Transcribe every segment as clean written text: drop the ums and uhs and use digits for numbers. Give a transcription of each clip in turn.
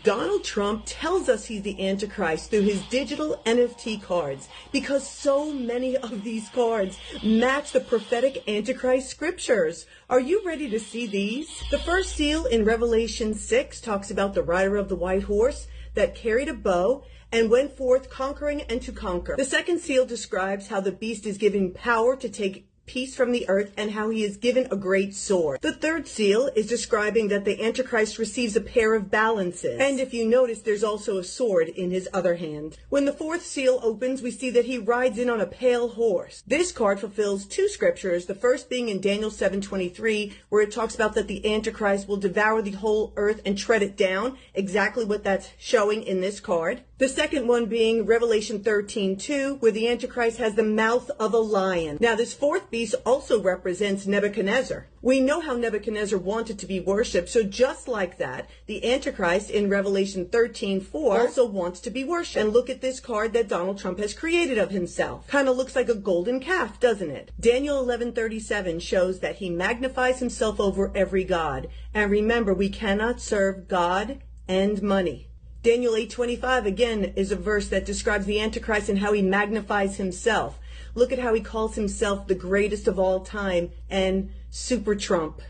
Donald Trump tells us he's the Antichrist through his digital NFT cards because so many of these cards match the prophetic Antichrist scriptures. Are you ready to see these? The first seal in Revelation 6 talks about the rider of the white horse that carried a bow and went forth conquering and to conquer. The second seal describes how the beast is given power to take peace from the earth and how he is given a great sword. The third seal is describing that the Antichrist receives a pair of balances. And if you notice, there's also a sword in his other hand. When the fourth seal opens, we see that he rides in on a pale horse. This card fulfills two scriptures, the first being in Daniel 7:23, where it talks about that the Antichrist will devour the whole earth and tread it down, exactly what that's showing in this card. The second one being Revelation 13:2, where the Antichrist has the mouth of a lion. Now, this fourth beast also represents Nebuchadnezzar. We know how Nebuchadnezzar wanted to be worshipped, so just like that, the Antichrist in Revelation 13:4 also wants to be worshipped. And look at this card that Donald Trump has created of himself. Kind of looks like a golden calf, doesn't it? Daniel 11:37 shows that he magnifies himself over every god. And remember, we cannot serve God and money. Daniel 8:25 again is a verse that describes the Antichrist and how he magnifies himself. Look at how he calls himself the greatest of all time and Super Trump.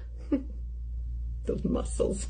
Those muscles.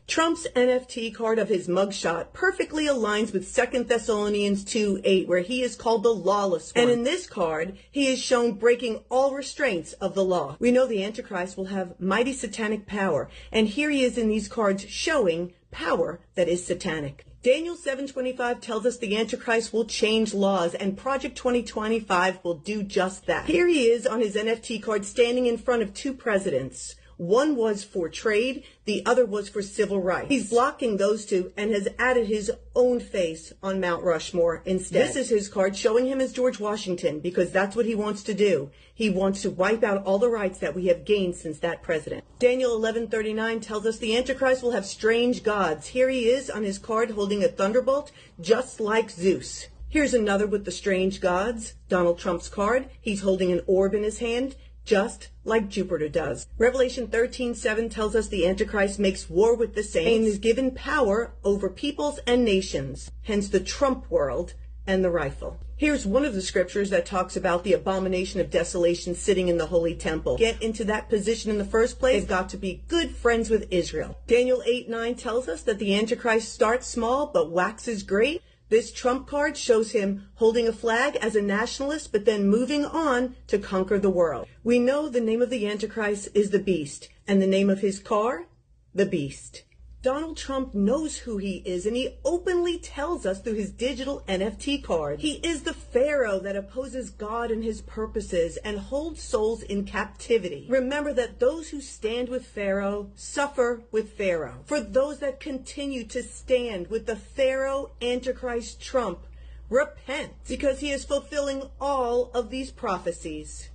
Trump's NFT card of his mugshot perfectly aligns with 2 Thessalonians 2:8, where he is called the lawless one. And in this card, he is shown breaking all restraints of the law. We know the Antichrist will have mighty satanic power, and here he is in these cards showing power that is satanic. Daniel 7:25 tells us the Antichrist will change laws, and Project 2025 will do just that. Here he is on his NFT card standing in front of two presidents. One was for trade, the other was for civil rights. He's blocking those two and has added his own face on Mount Rushmore instead. This is his card showing him as George Washington because that's what he wants to do. He wants to wipe out all the rights that we have gained since that president. Daniel 11:39 tells us the Antichrist will have strange gods. Here he is on his card holding a thunderbolt just like Zeus. Here's another with the strange gods. Donald Trump's card. He's holding an orb in his hand, just like Jupiter does. Revelation 13:7 tells us the Antichrist makes war with the saints and is given power over peoples and nations, hence the Trump world and the rifle. Here's one of the scriptures that talks about the abomination of desolation sitting in the holy temple. Get into that position in the first place, they've got to be good friends with Israel. Daniel 8:9 tells us that the Antichrist starts small but waxes great. This Trump card shows him holding a flag as a nationalist, but then moving on to conquer the world. We know the name of the Antichrist is the Beast, and the name of his car, the Beast. Donald Trump knows who he is, and he openly tells us through his digital NFT card. He is the Pharaoh that opposes God and his purposes and holds souls in captivity. Remember that those who stand with Pharaoh suffer with Pharaoh. For those that continue to stand with the Pharaoh Antichrist Trump, repent, because he is fulfilling all of these prophecies.